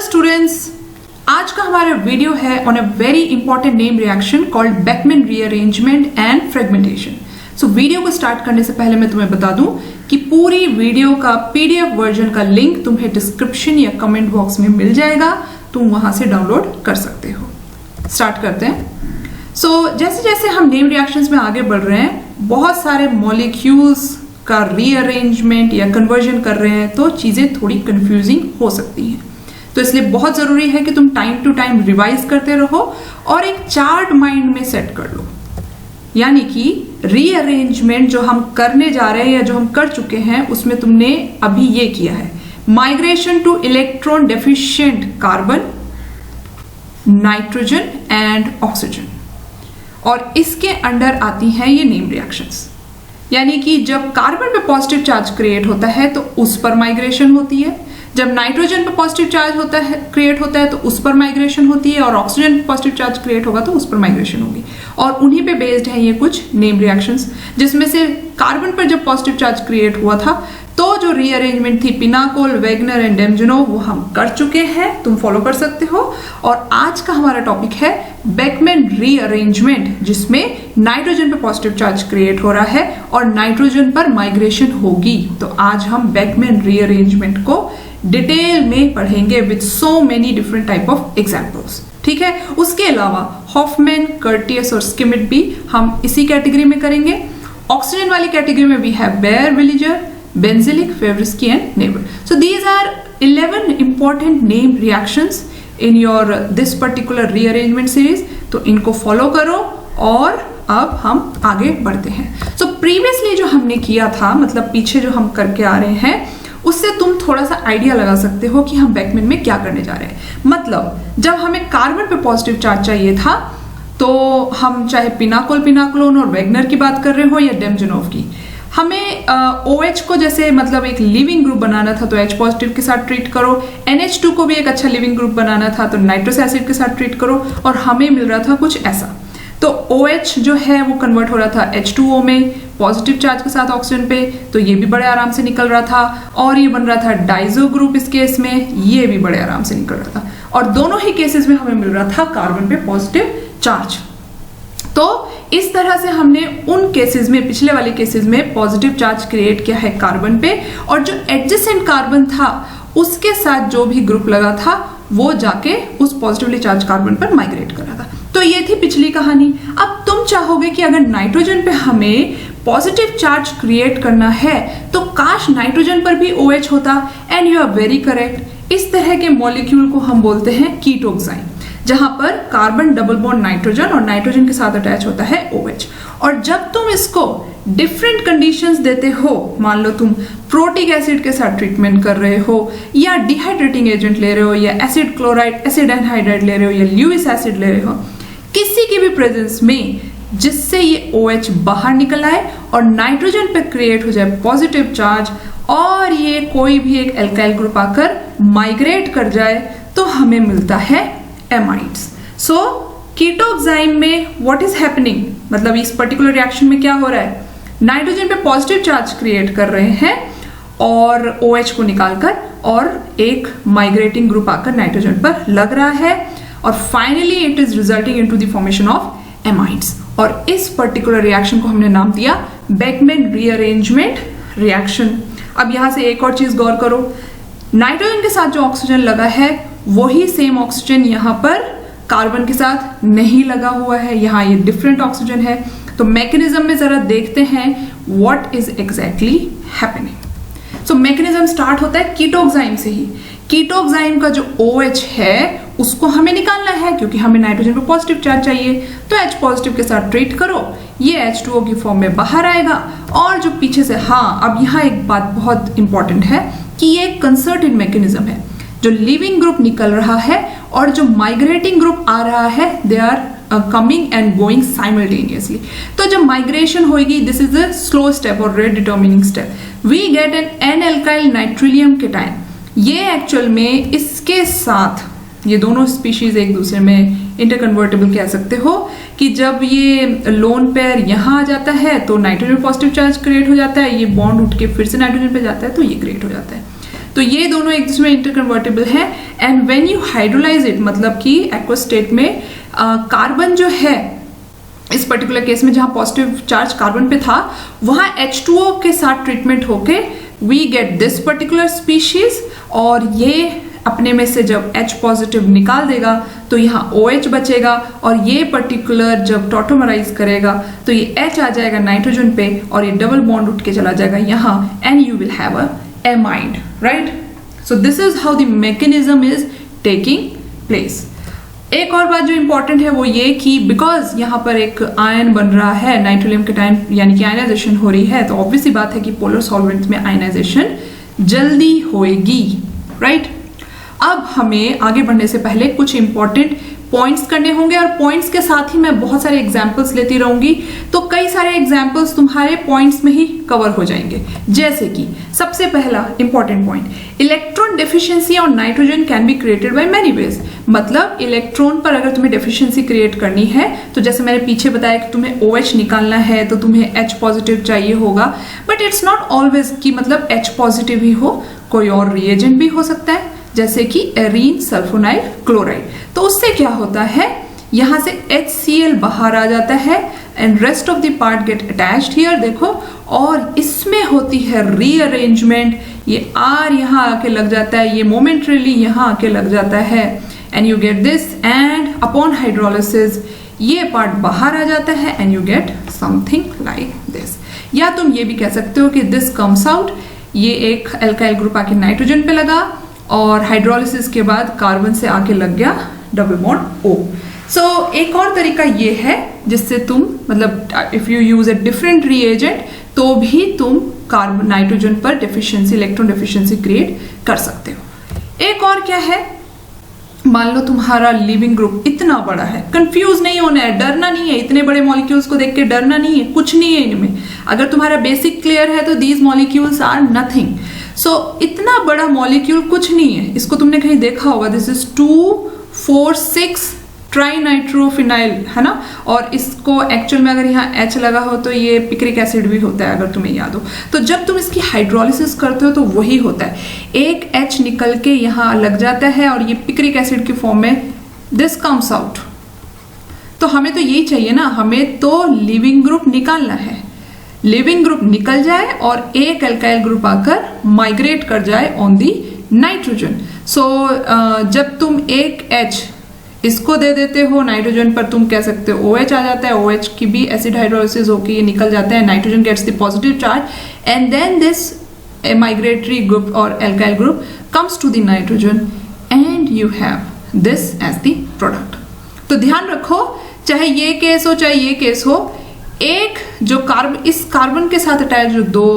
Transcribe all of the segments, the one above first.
Students, आज का हमारा वीडियो है on a very important name reaction called Beckmann rearrangement and fragmentation. So video को स्टार्ट करने से पहले मैं तुम्हें बता दूं कि पूरी वीडियो का पीडीएफ वर्जन का लिंक तुम्हें डिस्क्रिप्शन या कमेंट बॉक्स में मिल जाएगा, तुम वहां से डाउनलोड कर सकते हो। स्टार्ट करते हैं। जैसे जैसे हम नेम रिएक्शंस में आगे बढ़ रहे हैं, बहुत सारे मॉलिक्यूल्स का रीअरेंजमेंट या कन्वर्जन कर रहे हैं, तो चीजें थोड़ी कंफ्यूजिंग हो सकती हैं। तो इसलिए बहुत जरूरी है कि तुम टाइम टू टाइम रिवाइज करते रहो और एक चार्ट माइंड में सेट कर लो। यानी कि रीअरेंजमेंट जो हम करने जा रहे हैं या जो हम कर चुके हैं, उसमें तुमने अभी ये किया है migration two electron deficient carbon, nitrogen and oxygen, और इसके अंडर आती हैं ये नेम रिएक्शंस। यानी कि जब कार्बन पे पॉजिटिव चार्ज क्रिएट होता है तो उस पर माइग्रेशन होती है, जब नाइट्रोजन पे पॉजिटिव चार्ज होता है क्रिएट होता है तो उस पर माइग्रेशन होती है, और ऑक्सीजन पे पॉजिटिव चार्ज क्रिएट होगा तो उस पर माइग्रेशन होगी। और उन्हीं पे बेस्ड है ये कुछ नेम रिएक्शंस, जिसमें से कार्बन पर जब पॉजिटिव चार्ज क्रिएट हुआ था तो जो रीअरेंजमेंट थी पिनाकोल, वेगनर एंड डेमजनोव, वो हम कर चुके हैं, तुम फॉलो कर सकते हो। और आज का हमारा टॉपिक है बेकमैन रीअरेंजमेंट, जिसमें नाइट्रोजन पे पॉजिटिव चार्ज क्रिएट हो रहा है और नाइट्रोजन पर माइग्रेशन होगी। तो आज हम बेकमैन रीअरेंजमेंट को डिटेल में पढ़ेंगे with so many different type of examples. ठीक है, उसके अलावा हॉफमैन, कर्टियस और स्किमिट भी हम इसी कैटेगरी में करेंगे। ऑक्सीजन वाली कैटेगरी में we have Baeyer, Villiger, benzilic, Favorskii and Neber. So these are 11 important name reactions in your this particular rearrangement series. तो इनको फॉलो करो और अब हम आगे बढ़ते हैं। So previously जो हमने किया था, मतलब पीछे जो हम करके आ रहे हैं, उससे तुम थोड़ा सा आइडिया लगा सकते हो कि हम बेकमैन में क्या करने जा रहे हैं। मतलब जब हमें कार्बन पे पॉजिटिव चार्ज चाहिए था, तो हम चाहे पिनाकोल, पिनाकोलोन और वेगनर की बात कर रहे हो या डेमजनोव की, हमें OH को जैसे मतलब एक लिविंग ग्रुप बनाना था तो H पॉजिटिव के साथ ट्रीट करो, NH2 को भी एक अच्छा लिविंग ग्रुप बनाना था तो नाइट्रस एसिड के साथ ट्रीट करो, और हमें मिल रहा था कुछ ऐसा। तो OH जो है वो कन्वर्ट हो रहा था H2O में पॉजिटिव चार्ज के साथ ऑक्सीजन पे, तो ये भी बड़े आराम से निकल रहा था, और ये बन रहा था डाइजो ग्रुप इस केस में, ये भी बड़े आराम से निकल रहा था, और दोनों ही केसेस में हमें मिल रहा था कार्बन पे पॉजिटिव चार्ज। तो इस तरह से हमने उन केसेस में, पिछले वाले केसेस में पॉजिटिव चार्ज क्रिएट किया है कार्बन पे, और जो एडजेसेंट कार्बन था उसके साथ जो भी ग्रुप लगा था वो जाके उस पॉजिटिवली चार्ज कार्बन पर माइग्रेट कर रहा था। तो ये थी पिछली कहानी। अब तुम चाहोगे कि अगर नाइट्रोजन पे हमें पॉजिटिव चार्ज क्रिएट करना है तो काश नाइट्रोजन पर भी OH होता, and you are very correct. इस तरह के मॉलिक्यूल को हम बोलते हैं कीटोक्साइन, जहां पर कार्बन डबल बॉन्ड नाइट्रोजन और नाइट्रोजन के साथ अटैच होता है OH। और जब तुम इसको डिफरेंट कंडीशंस देते हो, मान लो तुम प्रोटिक एसिड के साथ ट्रीटमेंट कर रहे हो, या डिहाइड्रेटिंग एजेंट ले रहे हो, या एसिड क्लोराइड, एसिड एनहाइड्राइड ले रहे हो, या ल्यूइस एसिड ले रहे हो, किसी की भी प्रेजेंस में, जिससे ये OH बाहर निकल आए और नाइट्रोजन पे क्रिएट हो जाए पॉजिटिव चार्ज, और ये कोई भी एक एल्काइल ग्रुप आकर माइग्रेट कर जाए, तो हमें मिलता है एमाइड्स। सो कीटोक्साइन में व्हाट इज हैपनिंग, मतलब इस पर्टिकुलर रिएक्शन में क्या हो रहा है, नाइट्रोजन पे पॉजिटिव चार्ज क्रिएट कर रहे हैं और OH को निकालकर, और एक माइग्रेटिंग ग्रुप आकर नाइट्रोजन पर लग रहा है, और finally it is resulting into the formation of amides. और इस पर्टिकुलर रिएक्शन को हमने नाम दिया बेकमैन रीअरेंजमेंट रिएक्शन। अब यहां से एक और चीज गौर करो, नाइट्रोजन के साथ जो ऑक्सीजन लगा है वही सेम ऑक्सीजन यहाँ पर कार्बन के साथ नहीं लगा हुआ है, यहाँ ये डिफरेंट ऑक्सीजन है। तो मैकेनिज्म में जरा देखते हैं what is exactly happening. So mechanism start होता है कीटोक्साइन से ही। कीटोक्साइन का जो OH है उसको हमें निकालना है, क्योंकि हमें नाइट्रोजन पे पॉजिटिव चार्ज चाहिए, तो H पॉजिटिव के साथ ट्रीट करो, ये H2O की फॉर्म में बाहर आएगा, और जो पीछे से, हाँ अब यहाँ एक बात बहुत इंपॉर्टेंट है कि ये कंसर्टेड मैकेनिज्म है, जो लिविंग ग्रुप निकल रहा है और जो माइग्रेटिंग ग्रुप आ रहा है, they are coming and going simultaneously. तो जब माइग्रेशन होगी, this is a slow step और rate determining step, we get an N-alkyl nitrilium cation. ये एक्चुअल में इसके साथ, ये दोनों स्पीशीज एक दूसरे में इंटरकन्वर्टेबल कह सकते हो, कि जब ये लोन पेयर यहाँ आ जाता है तो नाइट्रोजन पॉजिटिव चार्ज क्रिएट हो जाता है, ये बॉन्ड उठ के फिर से नाइट्रोजन पे जाता है तो ये क्रिएट हो जाता है। तो ये दोनों एक दूसरे में इंटरकन्वर्टेबल है। And when you hydrolyse it, मतलब कि एक्वस स्टेट में कार्बन जो है, इस पर्टिकुलर केस में जहां पॉजिटिव चार्ज कार्बन पे था, वहां H2O के साथ ट्रीटमेंट होके we get this particular species, और ये अपने में से जब H पॉजिटिव निकाल देगा तो यहाँ OH बचेगा, और ये पर्टिकुलर जब टॉटोमराइज करेगा तो ये H आ जाएगा नाइट्रोजन पे, और ये डबल बॉन्ड उठ के चला जाएगा यहाँ, and you will have a amide, right. So this is how the mechanism is taking place. एक और बात जो इंपॉर्टेंट है वो ये कि बिकॉज यहाँ पर एक आयन बन रहा है नाइट्रोलियम के टाइम, यानी कि आयनाइजेशन हो रही है, तो ऑब्वियस सी बात है कि पोलर सॉल्वेंट में आयनाइजेशन जल्दी होएगी, राइट। अब हमें आगे बढ़ने से पहले कुछ इंपॉर्टेंट पॉइंट्स करने होंगे, और पॉइंट्स के साथ ही मैं बहुत सारे एग्जाम्पल्स लेती रहूंगी, तो कई सारे एग्जाम्पल्स तुम्हारे पॉइंट्स में ही कवर हो जाएंगे। जैसे कि सबसे पहला important point, electron deficiency on nitrogen can be created by many ways. मतलब इलेक्ट्रॉन पर अगर तुम्हें डेफिशिएंसी क्रिएट करनी है, तो जैसे मैंने पीछे बताया कि तुम्हें OH निकालना है तो तुम्हें H पॉजिटिव चाहिए होगा, बट इट्स नॉट ऑलवेज कि मतलब H पॉजिटिव ही हो, कोई और रिएजेंट भी हो सकता है, जैसे कि एरीन सल्फोनाइल क्लोराइड। तो उससे क्या होता है, यहां से HCl बाहर आ जाता है, and rest of the part get attached here, देखो, और इसमें होती है रीअरेंजमेंट, ये R यहाँ आके लग जाता है, ये मोमेंटरीली यहाँ आके लग जाता है, and you get this, and upon hydrolysis ये पार्ट बाहर आ जाता है, and you get something like this. या तुम ये भी कह सकते हो कि दिस कम्स आउट, ये एक एल्काइल ग्रुप आके नाइट्रोजन पे लगा, और हाइड्रोलिसिस के बाद कार्बन से आके लग गया डबल बॉन्ड O। सो एक और तरीका ये है जिससे तुम, मतलब if you use a different reagent, तो भी तुम कार्बन नाइट्रोजन पर डेफिशिएंसी, इलेक्ट्रॉन डेफिशिएंसी क्रिएट कर सकते हो। एक और क्या है, मान लो तुम्हारा लिविंग ग्रुप इतना बड़ा है, कंफ्यूज नहीं होना है, डरना नहीं है, इतने बड़े मॉलिक्यूल्स को देख के डरना नहीं है, कुछ नहीं है इनमें। अगर तुम्हारा बेसिक क्लियर है तो दीज मॉलिक्यूल्स आर नथिंग। सो इतना बड़ा मॉलिक्यूल कुछ नहीं है, इसको तुमने कहीं देखा होगा, दिस इज 2,4,6 ट्राइनाइट्रोफिनाइल, है ना, और इसको एक्चुअल में अगर यहाँ H लगा हो तो ये पिक्रिक एसिड भी होता है, अगर तुम्हें याद हो। तो जब तुम इसकी हाइड्रोलिसिस करते हो तो वही होता है, एक H निकल के यहाँ लग जाता है, और ये पिक्रिक एसिड की फॉर्म में दिस कम्स आउट। तो हमें तो यही चाहिए ना, हमें तो लिविंग ग्रुप निकालना है, लिविंग ग्रुप निकल जाए और एक एल्काइल ग्रुप आकर माइग्रेट कर जाए ऑन दी नाइट्रोजन। सो जब तुम एक H इसको दे देते हो नाइट्रोजन पर, तुम कह सकते हो OH आ जाता है, OH की भी एसिड हाइड्रोलिसिस होकर ये निकल जाता है, nitrogen gets the positive charge, and then this migratory group और alkyl group comes to the nitrogen, and you have this as the product. तो ध्यान रखो, चाहे ये केस हो चाहे ये केस हो, एक जो इस कार्बन के साथ अटैच जो दो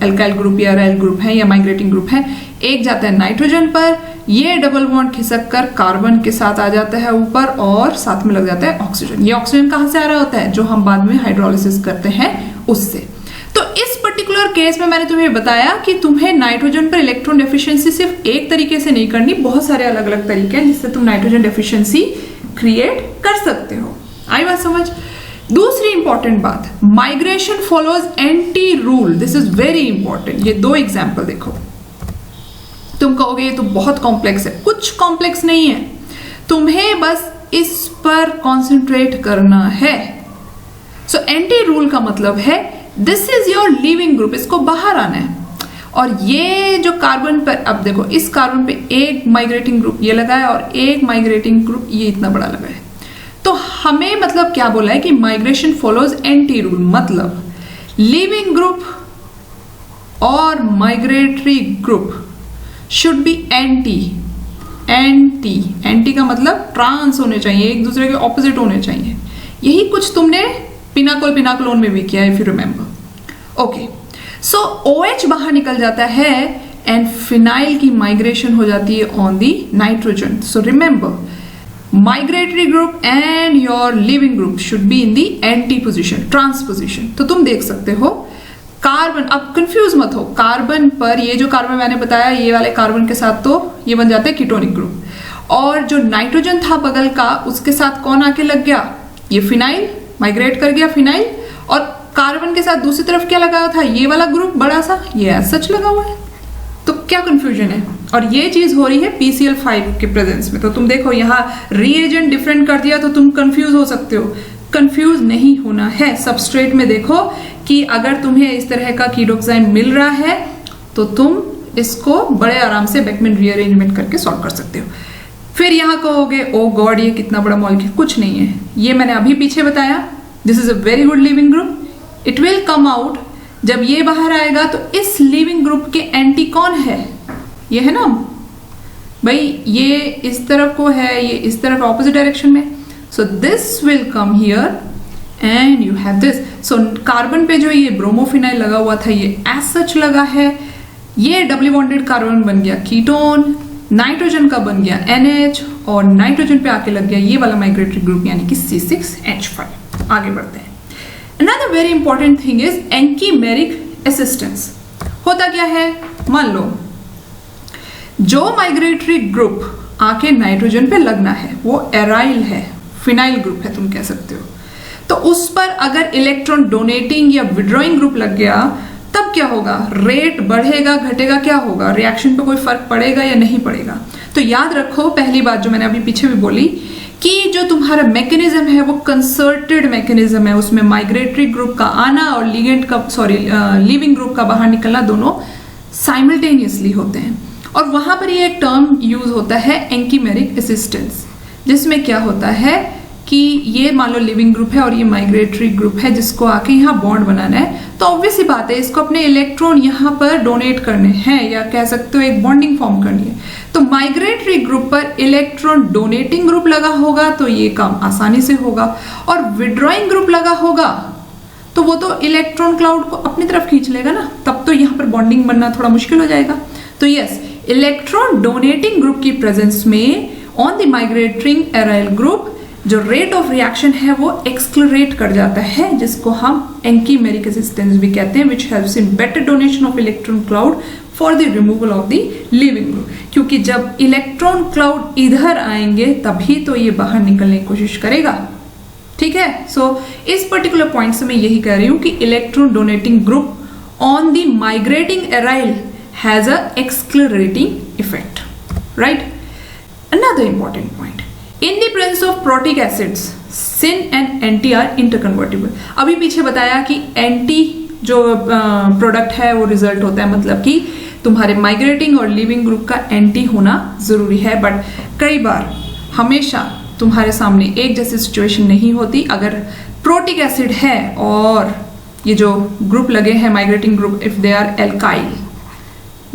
एल्काइल ग्रुप या रेल ग्रुप है या माइग्रेटिंग ग्रुप है, एक जाता है नाइट्रोजन पर, ये डबल बॉन्ड खिसक कर कार्बन के साथ आ जाता है ऊपर, और साथ में लग जाता है ऑक्सीजन। ये ऑक्सीजन कहाँ से आ रहा होता है, जो हम बाद में हाइड्रोलिसिस करते हैं उससे। तो इस पर्टिकुलर केस में मैंने तुम्हें बताया कि तुम्हें नाइट्रोजन पर इलेक्ट्रॉन डेफिशिएंसी सिर्फ एक तरीके से नहीं करनी, बहुत सारे अलग अलग तरीके हैं जिससे तुम नाइट्रोजन डेफिशिएंसी क्रिएट कर सकते हो। आई बात समझ। दूसरी इंपॉर्टेंट बात, migration follows anti rule, this is very important. ये दो एग्जाम्पल देखो, तुम कहोगे ये तो बहुत कॉम्प्लेक्स है, कुछ कॉम्प्लेक्स नहीं है, तुम्हें बस इस पर कॉन्सेंट्रेट करना है। सो एंटी रूल का मतलब है this is your leaving group, इसको बाहर आना है, और ये जो कार्बन पर, अब देखो इस कार्बन पे एक माइग्रेटिंग ग्रुप ये लगा है और एक माइग्रेटिंग ग्रुप ये इतना बड़ा लगा है। तो हमें मतलब क्या बोला है कि माइग्रेशन फॉलोज एंटी रूल, मतलब लिविंग ग्रुप और migratory group should B anti. Anti का मतलब ट्रांस होने चाहिए, एक दूसरे के ऑपोजिट होने चाहिए। यही कुछ तुमने पिनाकोलोन में भी किया है, if you remember. Okay, so OH बाहर निकल जाता है एंड फिनाइल की माइग्रेशन हो जाती है on the nitrogen. So remember, migratory group and your leaving group should be in the anti position, trans position. तो तुम देख सकते हो कार्बन, अब कंफ्यूज मत हो, कार्बन पर ये जो कार्बन मैंने बताया, ये वाले कार्बन के साथ तो ये बन जाते हैं कीटोनिक ग्रुप, और जो नाइट्रोजन था बगल का उसके साथ कौन आके लग गया, ये फिनाइल माइग्रेट कर गया फिनाइल, और कार्बन के साथ दूसरी तरफ क्या लगा था, ये वाला ग्रुप बड़ा सा, ये सच लगा हुआ है। तो क्या कंफ्यूजन है? और ये चीज हो रही है PCl5 के प्रेजेंस में। तो तुम देखो यहाँ रीएजेंट डिफरेंट कर दिया तो तुम कंफ्यूज हो सकते हो। कंफ्यूज नहीं होना है। सबस्ट्रेट में देखो कि अगर तुम्हें इस तरह का कीटोक्साइन मिल रहा है तो तुम इसको बड़े आराम से बेकमैन रीअरेंजमेंट करके सॉल्व कर सकते हो। फिर यहाँ कहोगे ओ गॉड ये कितना बड़ा मॉलिक्यूल, कुछ नहीं है। ये मैंने अभी पीछे बताया, this is a very good leaving group. It will come out, जब ये बाहर आएगा तो इस लिविंग ग्रुप के एंटी कौन है? ये है ना भाई, ये इस तरफ को है, ये इस तरफ ऑपोजिट डायरेक्शन में। सो this will come here and you have this. So carbon पे जो ये ब्रोमोफिनाइल लगा हुआ था ये एज सच लगा है, ये डबल बॉन्डेड कार्बन बन गया कीटोन, नाइट्रोजन का बन गया NH और नाइट्रोजन पे आके लग गया ये वाला माइग्रेटरी ग्रुप यानी कि C6H5। आगे बढ़ते हैं। Another very important thing is anchimeric assistance. होता क्या है, मान लो जो माइग्रेटरी ग्रुप आके नाइट्रोजन पे लगना है वो एराइल है, फिनाइल ग्रुप है तुम कह सकते हो। तो उस पर अगर इलेक्ट्रॉन डोनेटिंग या विड्रॉइंग ग्रुप लग गया तब क्या होगा? रेट बढ़ेगा घटेगा, क्या होगा? रिएक्शन पे कोई फर्क पड़ेगा या नहीं पड़ेगा? तो याद रखो पहली बात जो मैंने अभी पीछे भी बोली कि जो तुम्हारा मैकेनिज्म है वो कंसर्टेड मैकेनिज्म है। उसमें माइग्रेटरी ग्रुप का आना और लिगेंड का लिविंग ग्रुप का बाहर निकलना दोनों साइमल्टेनियसली होते हैं। और वहां पर ये एक टर्म यूज होता है एंकीमेरिक असिस्टेंस, जिसमें क्या होता है कि ये मान लो लिविंग ग्रुप है और ये माइग्रेटरी ग्रुप है जिसको आके यहाँ बॉन्ड बनाना है। तो ऑब्वियस सी बात है इसको अपने इलेक्ट्रॉन यहाँ पर डोनेट करने हैं या कह सकते हो एक बॉन्डिंग फॉर्म करनी है। तो माइग्रेटरी ग्रुप पर इलेक्ट्रॉन डोनेटिंग ग्रुप लगा होगा तो ये काम आसानी से होगा, और विड्रॉइंग ग्रुप लगा होगा तो वो तो इलेक्ट्रॉन क्लाउड को अपनी तरफ खींच लेगा ना, तब तो यहाँ पर बॉन्डिंग बनना थोड़ा मुश्किल हो जाएगा। तो यस, इलेक्ट्रॉन डोनेटिंग ग्रुप की प्रेजेंस में on the migrating aryl group जो रेट ऑफ रिएक्शन है वो एक्सक्लरेट कर जाता है, जिसको हम एंकीमेरिक असिस्टेंस भी कहते हैं, which helps in better donation of electron cloud for the removal of the leaving group. क्योंकि जब इलेक्ट्रॉन क्लाउड इधर आएंगे तभी तो ये बाहर निकलने की कोशिश करेगा। ठीक है, सो इस पर्टिकुलर पॉइंट से मैं यही कह रही हूं कि electron donating group on the migrating aryl has a accelerating effect, right. Another important point, in the presence of protic acids, sin and anti are interconvertible. अभी पीछे बताया कि एंटी जो प्रोडक्ट है वो रिजल्ट होता है, मतलब कि तुम्हारे माइग्रेटिंग और लिविंग ग्रुप का एंटी होना जरूरी है। बट कई बार हमेशा तुम्हारे सामने एक जैसी सिचुएशन नहीं होती। अगर प्रोटिक एसिड है और ये जो ग्रुप लगे हैं migrating group, if they are alkyl,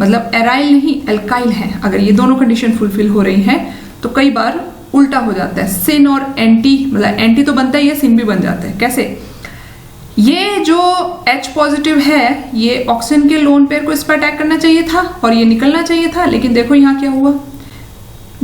मतलब एराइल नहीं एल्काइल है, अगर ये दोनों कंडीशन फुलफिल हो रही हैं तो कई बार उल्टा हो जाता है। सिन और एंटी, मतलब एंटी तो बनता ही है, सिन भी बन जाता है। कैसे? ये जो H पॉजिटिव है ये ऑक्सीजन के लोन पेयर को इस पर अटैक करना चाहिए था और ये निकलना चाहिए था, लेकिन देखो यहाँ क्या हुआ,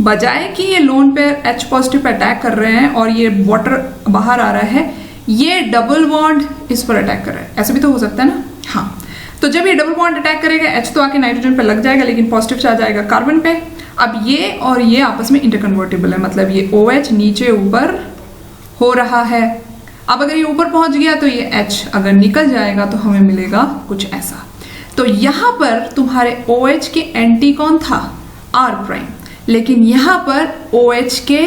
बजाय कि ये lone pair H positive pay attack कर रहे हैं और ये वाटर बाहर आ रहा है, ये डबल बॉन्ड इस पर अटैक कर रहा है। ऐसे भी तो हो सकता है ना। हाँ, तो जब ये डबल बॉन्ड अटैक करेगा H तो आके नाइट्रोजन पे लग जाएगा, लेकिन पॉजिटिव चार्ज आएगा कार्बन पे। अब ये और ये आपस में इंटरकन्वर्टेबल है, मतलब ये OH नीचे ऊपर हो रहा है। अब अगर ये ऊपर पहुंच गया तो ये H अगर निकल जाएगा तो हमें मिलेगा कुछ ऐसा। तो यहां पर तुम्हारे OH के एंटी कौन था? R', लेकिन यहां पर OH के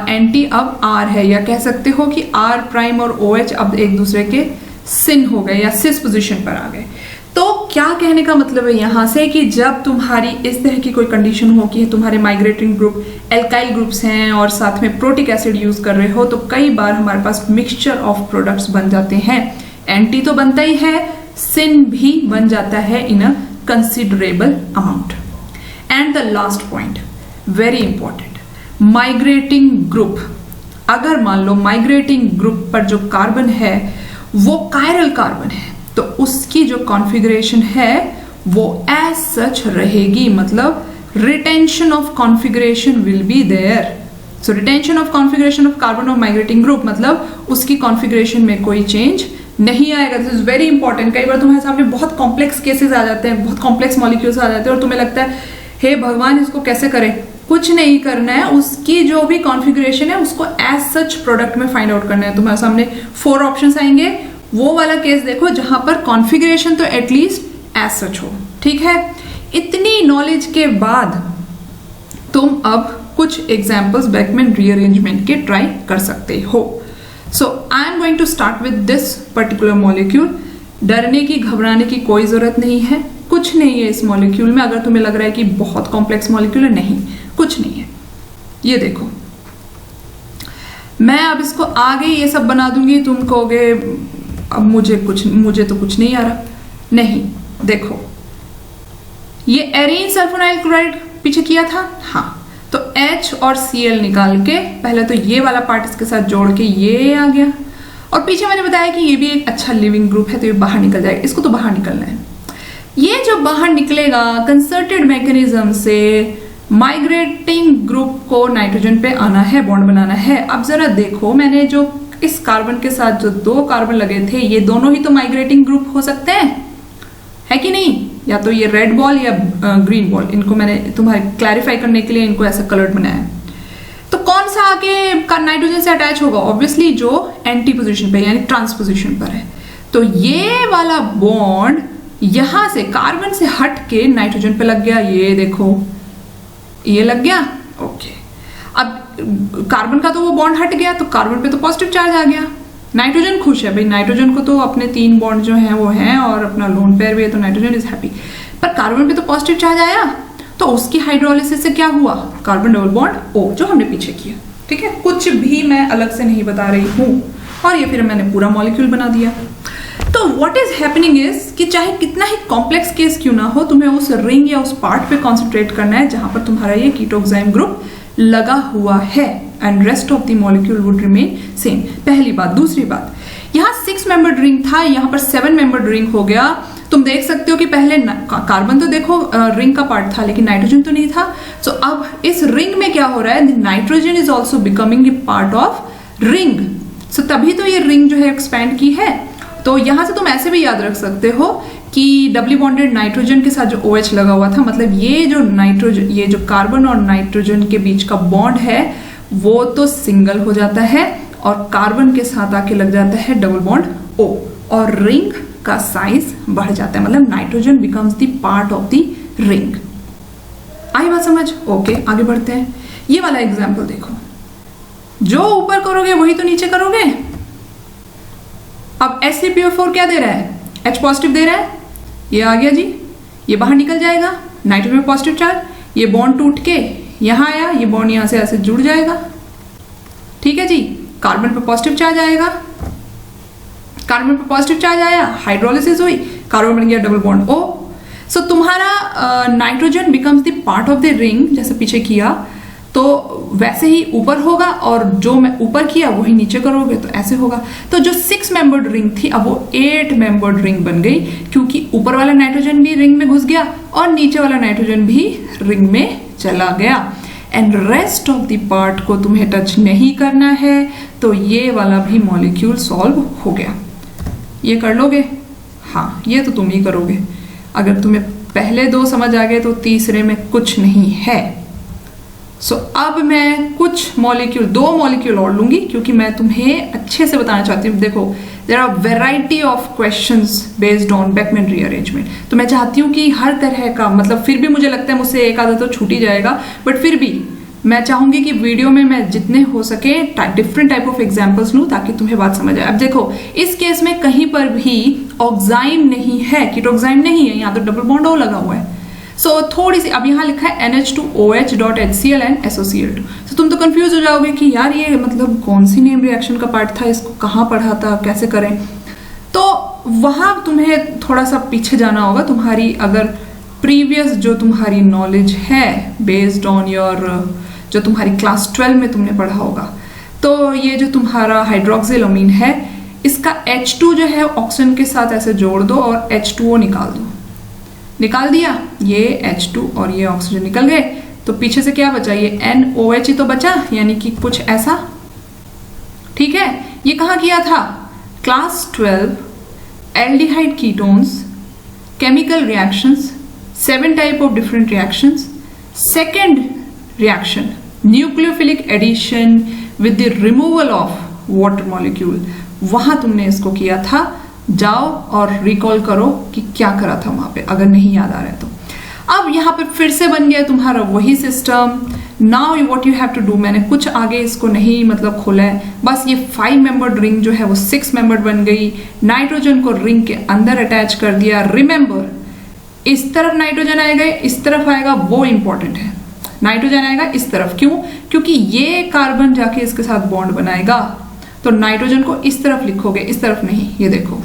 एंटी अब R है, या कह सकते हो कि R' और OH अब एक दूसरे के सिन हो गए या सिस पोजीशन पर आ गए। तो क्या कहने का मतलब है यहां से कि जब तुम्हारी इस तरह की कोई कंडीशन हो कि तुम्हारे माइग्रेटिंग ग्रुप एल्काइल ग्रुप्स हैं और साथ में प्रोटिक एसिड यूज कर रहे हो, तो कई बार हमारे पास मिक्सचर ऑफ प्रोडक्ट्स बन जाते हैं। एंटी तो बनता ही है, सिन भी बन जाता है in a considerable amount. And the last point, very important, migrating group. अगर मान लो माइग्रेटिंग ग्रुप पर जो कार्बन है वो कायरल कार्बन है, तो उसकी जो कॉन्फ़िगरेशन है वो एज सच रहेगी, मतलब retention of configuration will be there. So retention of configuration of carbon of migrating group मतलब उसकी कॉन्फ़िगरेशन में कोई चेंज नहीं आएगा। This is very important. कई बार तुम्हारे सामने बहुत कॉम्प्लेक्स केसेस आ जाते हैं, बहुत कॉम्प्लेक्स मॉलिक्यूल्स आ जाते हैं और तुम्हें लगता है हे भगवान इसको कैसे करें। कुछ नहीं करना है, उसकी जो भी कॉन्फ़िगरेशन है उसको एज सच प्रोडक्ट में फाइंड आउट करना है। तुम्हारे सामने 4 ऑप्शंस आएंगे, वो वाला केस देखो जहां पर कॉन्फ़िगरेशन तो एटलीस्ट एज सच हो। ठीक है, इतनी नॉलेज के बाद तुम अब कुछ एग्जाम्पल्स बेकमैन रीअरेंजमेंट के ट्राई कर सकते हो। So I am going to start with this particular molecule. डरने की घबराने की कोई जरूरत नहीं है, कुछ नहीं है इस मॉलिक्यूल में। अगर तुम्हें लग रहा है कि बहुत कॉम्प्लेक्स मॉलिक्यूल है, नहीं, कुछ नहीं है। ये देखो, मैं अब इसको आगे ये सब बना दूंगी, तुम कहोगे अब मुझे तो कुछ नहीं आ रहा। नहीं, देखो, ये एरीन सल्फोनाइल क्लोराइड पीछे किया था, हाँ, तो H और Cl निकाल के पहले तो ये वाला पार्ट इसके साथ जोड़ के ये आ गया, और पीछे मैंने बताया कि ये भी एक अच्छा लिविंग ग्रुप है, तो ये बाहर निकल जाएगा। इसको तो बाहर निकलना है। ये जो बाहर निकलेगा कंसर्टेड मैकेनिज्म से माइग्रेटिंग ग्रुप को नाइट्रोजन पे आना है, बॉन्ड बनाना है। अब जरा देखो, मैंने जो इस कार्बन के साथ जो 2 कार्बन लगे थे, ये दोनों ही तो माइग्रेटिंग ग्रुप हो सकते हैं, है कि नहीं? या तो ये रेड बॉल या ग्रीन बॉल। इनको मैंने तुम्हारे क्लैरिफाई करने के लिए इनको ऐसा कलर्ड बनाया है। तो कौन सा आगे का नाइट्रोजन से अटैच होगा? ऑब्वियसली जो एंटी पोजीशन पे यानी ट्रांस पोजीशन पर है। तो ये वाला बॉन्ड यहां से कार्बन से हट के नाइट्रोजन पे लग गया। ये देखो, ये लग गया, ओके। अब कार्बन का तो वो बॉन्ड हट गया, तो कार्बन पे तो पॉजिटिव चार्ज आ गया। नाइट्रोजन खुश है भाई, नाइट्रोजन को तो अपने 3 बॉन्ड जो हैं वो हैं और अपना लोन पेयर भी है, तो नाइट्रोजन इज हैप्पी। पर कार्बन पे तो पॉजिटिव चार्ज आया, तो उसकी हाइड्रोलिसिस से क्या हुआ? कार्बन डबल बॉन्ड O, जो हमने पीछे किया। ठीक है, कुछ भी मैं अलग से नहीं बता रही हूं, और ये फिर मैंने पूरा मॉलिक्यूल बना दिया। तो व्हाट इज हैपनिंग इज कि चाहे कितना ही कॉम्प्लेक्स केस क्यों ना हो, तुम्हें उस रिंग या उस पार्ट पे कॉन्सेंट्रेट करना है जहां पर तुम्हारा ये कीटोक्साइम ग्रुप लगा हुआ है, and rest of the molecule would remain same. पहली बात। दूसरी बात, यहाँ 6 मेंबर्ड रिंग था, यहाँ पर 7 मेंबर्ड रिंग हो गया। तुम देख सकते हो कि पहले कार्बन तो देखो रिंग का पार्ट था, लेकिन नाइट्रोजन तो नहीं था। सो अब इस रिंग में क्या हो रहा है? Nitrogen is also becoming a part of ring. So तभी तो ये रिंग जो है एक्सपैंड की है। तो यहां से तुम ऐसे भी याद रख सकते हो कि डबली बॉन्डेड नाइट्रोजन के साथ जो OH लगा हुआ था, मतलब ये जो कार्बन और नाइट्रोजन के बीच का बॉन्ड है वो तो सिंगल हो जाता है, और कार्बन के साथ आके लग जाता है डबल बॉन्ड O, और रिंग का साइज बढ़ जाता है। मतलब nitrogen becomes the part of the ring. आई बात समझ? ओके, आगे बढ़ते हैं। ये वाला एग्जाम्पल देखो, जो ऊपर करोगे वही तो नीचे करोगे। अब SiPO4 क्या दे रहा है? H पॉजिटिव दे रहा है, ये आ गया जी, ये बाहर निकल जाएगा, नाइट्रोजन में पॉजिटिव चार्ज, ये बॉन्ड टूट के यहां आया, ये बॉन्ड यहां से ऐसे जुड़ जाएगा। ठीक है जी, कार्बन पे पॉजिटिव चार्ज आएगा, कार्बन पे पॉजिटिव चार्ज आया, हाइड्रोलिसिस हुई, कार्बन बन गया डबल बॉन्ड O। सो तुम्हारा nitrogen becomes the part of the ring, जैसे पीछे किया, तो वैसे ही ऊपर होगा, और जो मैं ऊपर किया वही नीचे करोगे तो ऐसे होगा। तो जो 6 मेंबर्ड रिंग थी, अब वो 8 मेंबर्ड रिंग बन गई, क्योंकि ऊपर वाला नाइट्रोजन भी रिंग में घुस गया और नीचे वाला नाइट्रोजन भी रिंग में चला गया। And rest of the part को तुम्हें टच नहीं करना है, तो ये वाला भी मॉलिक्यूल सॉल्व हो गया। ये कर लोगे? हाँ, ये तो तुम ही करोगे। अगर तुम्हें पहले 2 समझ आ गए तो तीसरे में कुछ नहीं है। सो अब मैं कुछ मॉलिक्यूल, 2 मॉलिक्यूल और लूंगी, क्योंकि मैं तुम्हें अच्छे से बताना चाहती हूँ। देखो, there are variety of questions based on Beckmann rearrangement, तो मैं चाहती हूँ कि हर तरह का, मतलब फिर भी मुझे लगता है मुझसे एक आधा तो छूट ही जाएगा, बट फिर भी मैं चाहूंगी कि वीडियो में मैं जितने हो सके डिफरेंट टाइप ऑफ एग्जाम्पल्स लूँ, ताकि तुम्हें बात समझ आए। अब देखो, इस केस में कहीं पर भी ऑक्साइम नहीं है, कीटोक्साइम नहीं है, यहाँ तो डबल बॉन्ड O लगा हुआ है। सो थोड़ी सी, अब यहाँ लिखा है NH2OH.HCl एंड SOCl2। तो तुम तो कंफ्यूज हो जाओगे कि यार ये मतलब कौन सी नेम रिएक्शन का पार्ट था, इसको कहाँ पढ़ा था, कैसे करें। तो वहां तुम्हें थोड़ा सा पीछे जाना होगा। तुम्हारी अगर प्रीवियस जो तुम्हारी नॉलेज है बेस्ड ऑन योर, जो तुम्हारी क्लास 12 में तुमने पढ़ा होगा, तो ये जो तुम्हारा हाइड्रोक्सिल है, इसका H2 जो है ऑक्सीजन के साथ ऐसे जोड़ दो और H2O निकाल दो। निकाल दिया, ये H2 और ये ऑक्सीजन निकल गए, तो पीछे से क्या बचा? ये NOH ही तो बचा, यानी कि कुछ ऐसा। ठीक है, ये कहाँ किया था? Class 12 aldehyde ketones, chemical reactions, 7 type of different reactions, second reaction nucleophilic addition with the removal of water molecule, वहां तुमने इसको किया था। जाओ और रिकॉल करो कि क्या करा था वहां पे, अगर नहीं याद आ रहा है तो। अब यहाँ पे फिर से बन गया तुम्हारा वही system. Now what you have to do, मैंने कुछ आगे इसको नहीं मतलब खोला है, बस ये 5 मेंबर्ड रिंग जो है वो 6 मेंबर्ड बन गई। नाइट्रोजन को रिंग के अंदर अटैच कर दिया। रिमेंबर, इस तरफ नाइट्रोजन आएगा, इस तरफ आएगा, वो इंपॉर्टेंट है। नाइट्रोजन आएगा इस तरफ, क्यों? क्योंकि ये कार्बन जाके इसके साथ बॉन्ड बनाएगा, तो नाइट्रोजन को इस तरफ लिखोगे, इस तरफ नहीं। ये देखो,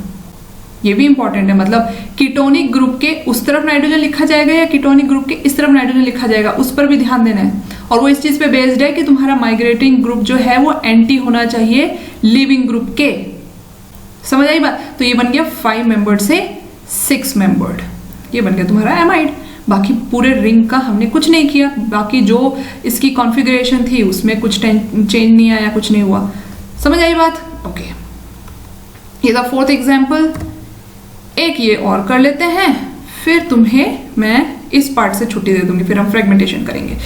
ये भी इंपॉर्टेंट है, मतलब कीटोनिक ग्रुप के उस तरफ नाइट्रोजन लिखा जाएगा या कीटोनिक ग्रुप के इस तरफ नाइट्रोजन लिखा जाएगा, उस पर भी ध्यान देना है। और वो इस चीज पे बेस्ड है कि तुम्हारा माइग्रेटिंग ग्रुप जो है वो एंटी होना चाहिए लिविंग ग्रुप के। समझ आई बात? तो ये बन गया 5 मेंबर्ड से 6 मेंबर्ड, ये बन गया तुम्हारा एमाइड। बाकी पूरे रिंग का हमने कुछ नहीं किया, बाकी जो इसकी कॉन्फ़िगरेशन थी उसमें कुछ चेंज नहीं आया, कुछ नहीं हुआ। समझ आई बात? ओके, ये था 4th एग्जाम्पल। एक ये और कर लेते हैं, फिर तुम्हें मैं इस पार्ट से छुट्टी दे दूंगी, फिर हम फ्रेगमेंटेशन करेंगे।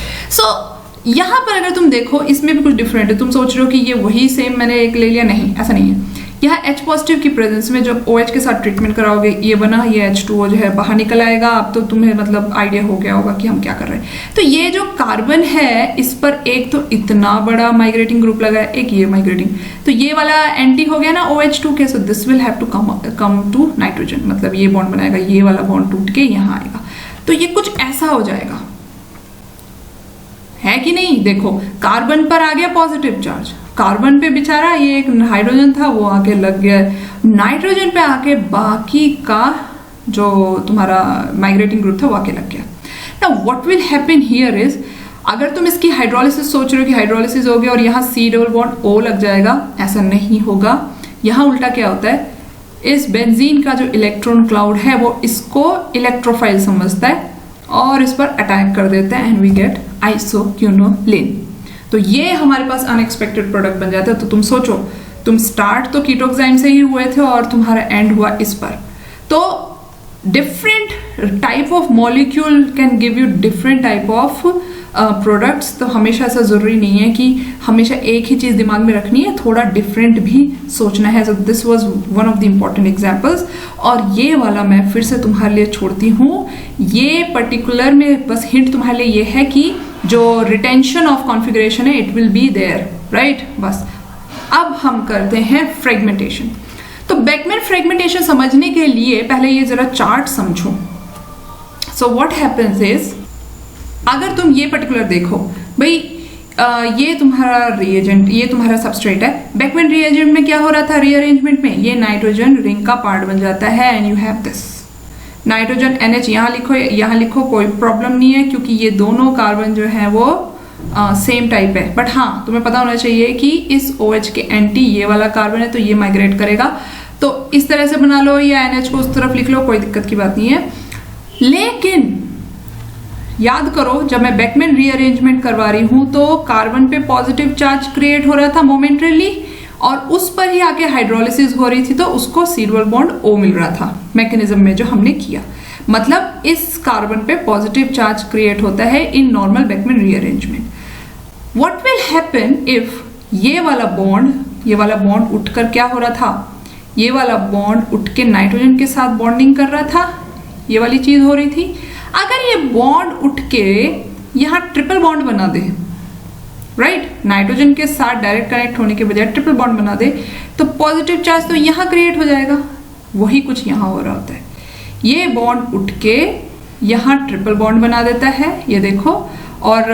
यहाँ पर अगर तुम देखो, इसमें भी कुछ डिफरेंट है। तुम सोच रहे हो कि ये वही सेम मैंने एक ले लिया, नहीं, ऐसा नहीं है। यहाँ H पॉजिटिव की प्रेजेंस में जब OH के साथ ट्रीटमेंट कराओगे, ये बना, ये H2O जो है बाहर निकल आएगा। अब तो तुम्हें मतलब आइडिया हो गया होगा कि हम क्या कर रहे हैं। तो ये जो कार्बन है, इस पर एक तो इतना बड़ा माइग्रेटिंग ग्रुप लगा है, एक ये माइग्रेटिंग, तो ये वाला एंटी हो गया ना OH2 के, so this will have to come to nitrogen, मतलब ये बॉन्ड बनाएगा, ये वाला बॉन्ड टूट के यहाँ आएगा। तो ये कुछ ऐसा हो जाएगा, है कि नहीं? देखो, कार्बन पर आ गया पॉजिटिव चार्ज, कार्बन पे बेचारा ये एक हाइड्रोजन था वो आके लग गया, नाइट्रोजन पे आके बाकी का जो तुम्हारा माइग्रेटिंग ग्रुप था वो आके लग गया। Now what will happen here is, अगर तुम इसकी हाइड्रोलिसिस सोच रहे हो कि हाइड्रोलिसिस हो गया और यहाँ C डबल बॉन्ड O लग जाएगा, ऐसा नहीं होगा। यहाँ उल्टा क्या होता है, इस बेंजीन का जो इलेक्ट्रॉन क्लाउड है वो इसको इलेक्ट्रोफाइल समझता है और इस पर अटैक कर देता है, एंड वी गेट आइसोक्यूनोलिन। तो ये हमारे पास अनएक्सपेक्टेड प्रोडक्ट बन जाता है। तो तुम सोचो, तुम स्टार्ट तो कीटोक्साइम से ही हुए थे और तुम्हारा एंड हुआ इस पर। तो different type of molecule can give you different type of products. तो हमेशा ऐसा जरूरी नहीं है कि हमेशा एक ही चीज दिमाग में रखनी है, थोड़ा डिफरेंट भी सोचना है। So this was one of the important examples. और ये वाला मैं फिर से तुम्हारे लिए छोड़ती हूँ। ये पर्टिकुलर में बस हिंट तुम्हारे लिए ये है कि जो रिटेंशन ऑफ कॉन्फ़िगरेशन है it will be there, right? बस अब हम करते हैं फ्रेगमेंटेशन। तो बेकमैन फ्रेगमेंटेशन समझने के लिए पहले ये जरा चार्ट समझो। सो व्हाट हैपेंस इज, अगर तुम ये पर्टिकुलर देखो भाई, ये तुम्हारा रिएजेंट, ये तुम्हारा सबस्ट्रेट है। बेकमैन रिएजेंट में क्या हो रहा था, रीअरेंजमेंट में ये नाइट्रोजन रिंग का पार्ट बन जाता है, and you have this nitrogen NH। यहाँ लिखो, यहाँ लिखो, कोई प्रॉब्लम नहीं है, क्योंकि ये दोनों कार्बन जो है वो सेम टाइप है। बट हाँ, तुम्हें पता होना चाहिए कि इस OH के एंटी ये वाला कार्बन है, तो ये माइग्रेट करेगा। तो इस तरह से बना लो, या NH को उस तरफ लिख लो, कोई दिक्कत की बात नहीं है। लेकिन याद करो, जब मैं बेकमैन रीअरेंजमेंट करवा रही हूं तो कार्बन पे पॉजिटिव चार्ज क्रिएट हो रहा था मोमेंटरीली, और उस पर ही आके हाइड्रोलिसिस हो रही थी, तो उसको C डबल बॉन्ड O मिल रहा था मैकेनिज्म में जो हमने किया। मतलब इस कार्बन पे पॉजिटिव चार्ज क्रिएट होता है in normal Beckmann rearrangement. What will happen if ये वाला बॉन्ड उठकर क्या हो रहा था, ये वाला बॉन्ड उठ के नाइट्रोजन के साथ बॉन्डिंग कर रहा था, ये वाली चीज हो रही थी। अगर ये बॉन्ड उठ के यहाँ ट्रिपल बॉन्ड बना दे, राइट, नाइट्रोजन के साथ डायरेक्ट कनेक्ट होने के बजाय ट्रिपल बॉन्ड बना दे, तो पॉजिटिव चार्ज तो यहाँ क्रिएट हो जाएगा। वही कुछ यहाँ हो रहा होता है, ये बॉन्ड उठ के यहाँ ट्रिपल बॉन्ड बना देता है, ये देखो, और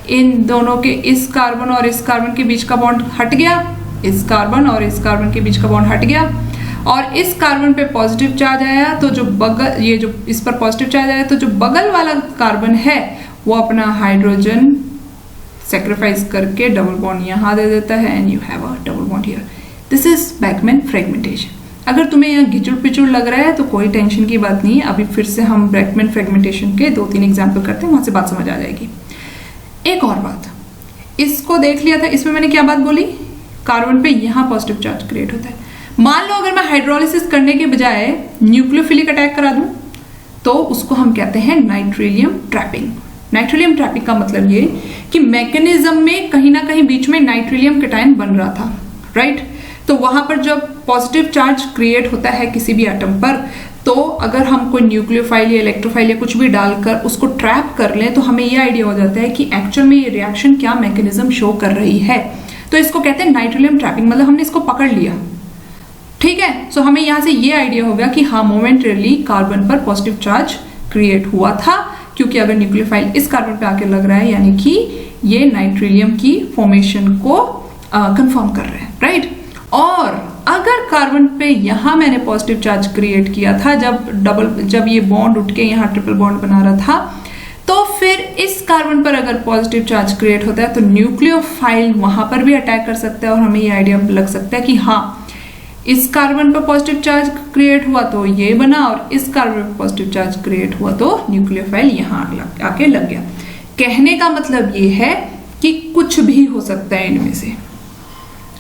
इन दोनों के, इस कार्बन और इस कार्बन के बीच का बॉन्ड हट गया, इस कार्बन और इस कार्बन के बीच का बॉन्ड हट गया, और इस कार्बन पे पॉजिटिव चार्ज आया, तो जो बगल, ये जो इस पर पॉजिटिव चार्ज आया, तो जो बगल वाला कार्बन है वो अपना हाइड्रोजन सेक्रीफाइस करके डबल बॉन्ड यहाँ दे देता है, and you have a double bond here. This is Beckmann fragmentation. अगर तुम्हें यहाँ घिचुड़ पिचुड़ लग रहा है तो कोई टेंशन की बात नहीं है, अभी फिर से हम बेकमैन फ्रेगमेंटेशन के 2-3 एग्जाम्पल करते हैं, वहां से बात समझ आ जाएगी। एक और बात, इसको देख लिया था, इसमें मैंने क्या बात बोली, कार्बन पे यहाँ पॉजिटिव चार्ज क्रिएट होता है। मान लो अगर मैं हाइड्रोलिसिस करने के बजाय न्यूक्लियोफिलिक अटैक करा दूं, तो उसको हम कहते हैं नाइट्रिलियम ट्रैपिंग। नाइट्रिलियम ट्रैपिंग का मतलब ये कि मैकेनिज्म में कहीं ना कहीं बीच में नाइट्रिलियम कैटायन बन रहा था, राइट? तो वहां पर जब पॉजिटिव चार्ज क्रिएट होता है किसी भी एटम पर, तो अगर हम कोई न्यूक्लियोफाइल या इलेक्ट्रोफाइल या कुछ भी डालकर उसको ट्रैप कर लें तो हमें ये आइडिया हो जाता है कि एक्चुअल में ये रिएक्शन क्या मैकेनिज्म शो कर रही है। तो इसको कहते हैं नाइट्रोलियम ट्रैपिंग, मतलब हमने इसको पकड़ लिया, ठीक है। सो हमें यहाँ से ये आइडिया हो गया कि हाँ मोमेंटरली कार्बन पर पॉजिटिव चार्ज क्रिएट हुआ था, क्योंकि अगर न्यूक्लियोफाइल इस कार्बन पे आके लग रहा है यानी कि ये नाइट्रिलियम की फॉर्मेशन को कंफर्म कर रहे हैं, राइट। और अगर कार्बन पे यहाँ मैंने पॉजिटिव चार्ज क्रिएट किया था जब ये बॉन्ड उठ के यहाँ ट्रिपल बॉन्ड बना रहा था, तो फिर इस कार्बन पर अगर पॉजिटिव चार्ज क्रिएट होता है तो न्यूक्लियोफाइल वहां पर भी अटैक कर सकता है और हमें ये आइडिया लग सकता है कि हाँ इस कार्बन पर पॉजिटिव चार्ज क्रिएट हुआ तो ये बना और इस कार्बन पर पॉजिटिव चार्ज क्रिएट हुआ तो न्यूक्लियोफाइल यहाँ आके लग गया। कहने का मतलब ये है कि कुछ भी हो सकता है इनमें से,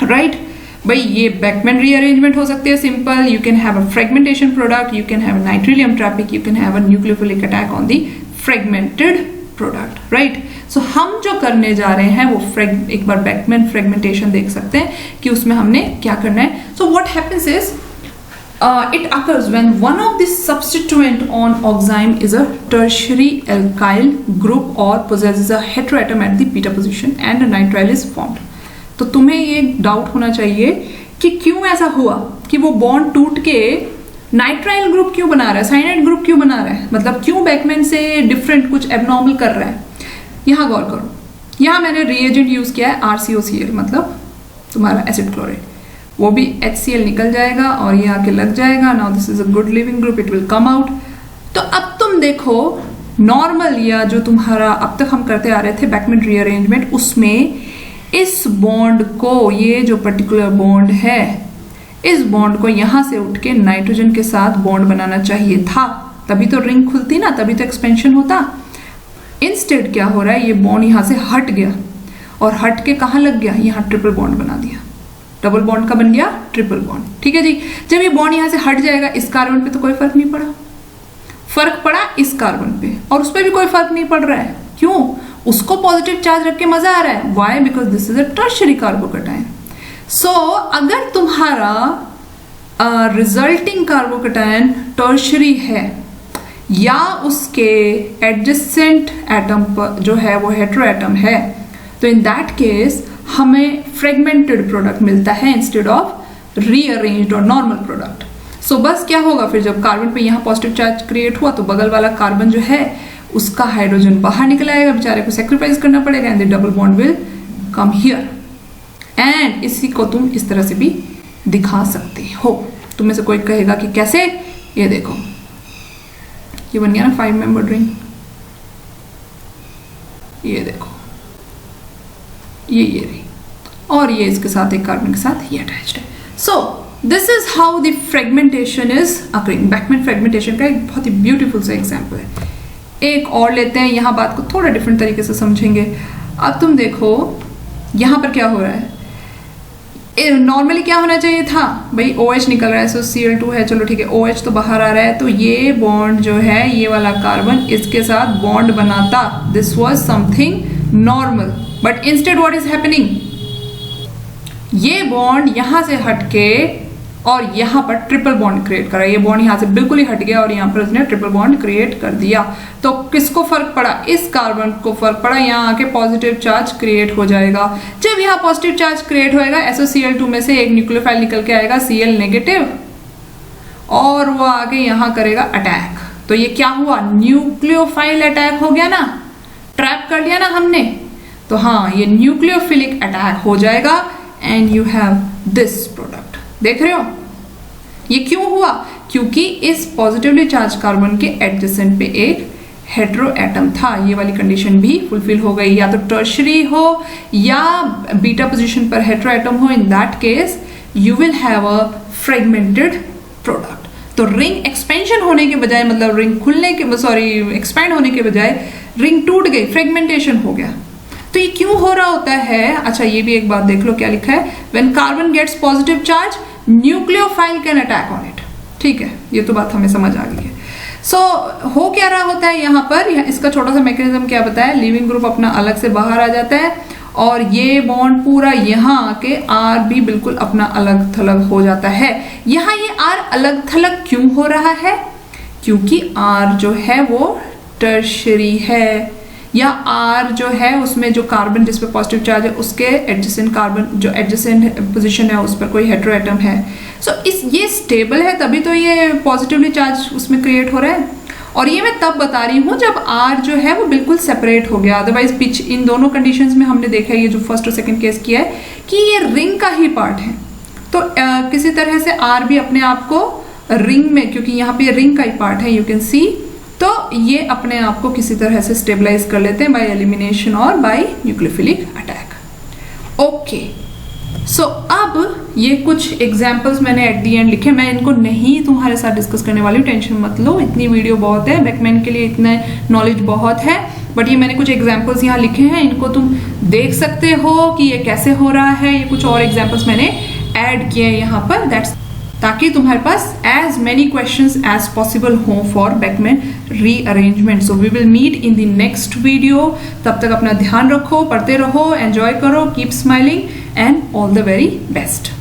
राइट। भाई ये बेकमैन रीअरेंजमेंट हो सकती है simple, you can have a fragmentation product, you can have a nitrilium trapping, you can have a nucleophilic attack on the fragmented product, right. So हम जो करने जा रहे हैं वो एक बार बेकमैन फ्रेगमेंटेशन देख सकते हैं कि उसमें हमने क्या करना है। So what happens is it occurs when one of the substituent on oxime is a tertiary alkyl group or possesses a heteroatom at the beta position and a nitrile is formed। तो तुम्हें ये doubt होना चाहिए कि क्यों ऐसा हुआ कि वो बॉन्ड टूट के नाइट्राइल ग्रुप क्यों बना रहा है, साइनाइड ग्रुप क्यों बना रहा है, मतलब क्यों बेकमैन से डिफरेंट कुछ एबनॉर्मल कर रहा है। यहाँ गौर करो, यहाँ मैंने रिएजेंट यूज किया है RCOCl, मतलब तुम्हारा एसिड क्लोराइड, वो भी HCl निकल जाएगा और ये आके लग जाएगा। Now this is a good leaving group, it will come out. तो अब तुम देखो नॉर्मल या जो तुम्हारा अब तक हम करते आ रहे थे बेकमैन रीअरेंजमेंट, उसमें इस बॉन्ड को, ये जो पर्टिकुलर बॉन्ड है, इस बॉन्ड को यहां से उठ के नाइट्रोजन के साथ बॉन्ड बनाना चाहिए था, तभी तो रिंग खुलती ना, तभी तो एक्सपेंशन होता। इंस्टेड क्या हो रहा है, ये बॉन्ड यहां से हट गया और हट के कहां लग गया, यहां ट्रिपल बॉन्ड बना दिया। डबल बॉन्ड का बन गया ट्रिपल बॉन्ड, ठीक है जी। जब ये बॉन्ड यहां से हट जाएगा, इस कार्बन पे तो कोई फर्क नहीं पड़ा, फर्क पड़ा इस कार्बन पे और उस पर भी कोई फर्क नहीं पड़ रहा है। क्यों? उसको पॉजिटिव चार्ज रख के मजा आ रहा है। Why? Because this is a tertiary carbocation. So अगर तुम्हारा रिजल्टिंग कार्बोकैटायन टर्शियरी है या उसके एडजेसेंट एटम पर जो है वो हेटेरो एटम है, तो इन दैट केस हमें फ्रेगमेंटेड प्रोडक्ट मिलता है इंस्टेड ऑफ रीअरेंज्ड और नॉर्मल प्रोडक्ट। सो बस क्या होगा फिर, जब कार्बन पे यहाँ पॉजिटिव चार्ज क्रिएट हुआ तो बगल वाला कार्बन जो है उसका हाइड्रोजन बाहर निकल आएगा, बेचारे को सेक्रीफाइस करना पड़ेगा and the double bond will come here. And इसी को तुम इस तरह से भी दिखा सकते हो। तुम में से कोई कहेगा कि कैसे, ये देखो ये बन गया ना 5 मेंबर रिंग, ये देखो ये रही, और ये इसके साथ एक कार्बन के साथ ये अटैच्ड है। So this is how the fragmentation is occurring. Beckmann fragmentation का एक बहुत ही ब्यूटीफुल सा एग्जांपल है। एक और लेते हैं, यहाँ बात को थोड़ा डिफरेंट तरीके से समझेंगे। अब तुम देखो यहाँ पर क्या हो रहा है, नॉर्मली क्या होना चाहिए था भाई, OH निकल रहा है, सो Cl2 है, चलो ठीक है, OH तो बाहर आ रहा है, तो ये बॉन्ड जो है ये वाला कार्बन इसके साथ बॉन्ड बनाता, this was something normal. But instead what is happening, ये बॉन्ड यहां से हटके और यहां पर ट्रिपल बॉन्ड क्रिएट करा। ये बॉन्ड यहां से बिल्कुल ही हट गया और यहां पर उसने ट्रिपल बॉन्ड क्रिएट कर दिया। तो किसको फर्क पड़ा, इस कार्बन को फर्क पड़ा, यहां आके पॉजिटिव चार्ज क्रिएट हो जाएगा। जब यहां पॉजिटिव चार्ज क्रिएट होएगा, SOCl2 में से एक न्यूक्लियोफाइल निकल के आएगा Cl नेगेटिव, और वो आगे यहां करेगा अटैक। तो ये क्या हुआ, न्यूक्लियोफाइल अटैक हो गया ना, ट्रैप कर लिया ना हमने। तो हाँ, ये न्यूक्लियोफिलिक अटैक हो जाएगा and you have this product. देख रहे हो ये क्यों हुआ, क्योंकि इस पॉजिटिवली चार्ज कार्बन के एडजेसेंट पे एक हेटेरो एटम था। ये वाली कंडीशन भी फुलफिल हो गई, या तो टर्शियरी हो या बीटा पोजीशन पर हेटेरो एटम हो, in that case you will have a fragmented product. तो रिंग एक्सपेंशन होने के बजाय, मतलब रिंग खुलने के, सॉरी एक्सपैंड होने के बजाय रिंग टूट गई, फ्रेगमेंटेशन हो गया। तो ये क्यों हो रहा होता है, अच्छा ये भी एक बात देख लो क्या लिखा है, when carbon gets positive charge nucleophile can attack on it. ठीक है, ये तो बात हमें समझ आ गई है। सो हो क्या रहा होता है यहाँ पर, इसका छोटा सा मैकेनिज्म क्या बताया, लिविंग ग्रुप अपना अलग से बाहर आ जाता है और ये बॉन्ड पूरा यहाँ आके R भी बिल्कुल अपना अलग थलग हो जाता है। यहाँ ये R अलग थलग क्यों हो रहा है, क्योंकि R जो है वो टर्शरी है, या R जो है उसमें जो कार्बन जिस पे पॉजिटिव चार्ज है उसके एडजेसेंट कार्बन जो एडजेसेंट पोजीशन है उस पर कोई हेटेरो एटम है। सो ये स्टेबल है तभी तो ये पॉजिटिवली चार्ज उसमें क्रिएट हो रहा है। और ये मैं तब बता रही हूँ जब R जो है वो बिल्कुल सेपरेट हो गया, अदरवाइज पिच इन दोनों कंडीशंस में हमने देखा है, ये जो फर्स्ट और सेकंड केस किया है कि ये रिंग का ही पार्ट है। तो किसी तरह से R भी अपने आप को रिंग में, क्योंकि यहाँ पे रिंग का ही पार्ट है यू कैन सी, तो ये अपने आप को किसी तरह से स्टेबलाइज कर लेते हैं बाय एलिमिनेशन और बाय न्यूक्लियोफिलिक अटैक। ओके, सो अब ये कुछ एग्जाम्पल्स मैंने एट दी एंड लिखे, मैं इनको नहीं तुम्हारे साथ डिस्कस करने वाली हूँ, टेंशन मत लो, इतनी वीडियो बहुत है, बेकमैन के लिए इतना नॉलेज बहुत है, बट ये मैंने कुछ एग्जाम्पल्स यहाँ लिखे हैं, इनको तुम देख सकते हो कि ये कैसे हो रहा है। ये कुछ और एग्जाम्पल्स मैंने ऐड किए हैं यहाँ पर, दैट्स ताकि तुम्हारे पास as many questions as possible हो for Beckman rearrangement. So we will meet in the next video. तब तक अपना ध्यान रखो, पढ़ते रहो, enjoy करो, keep smiling and all the very best.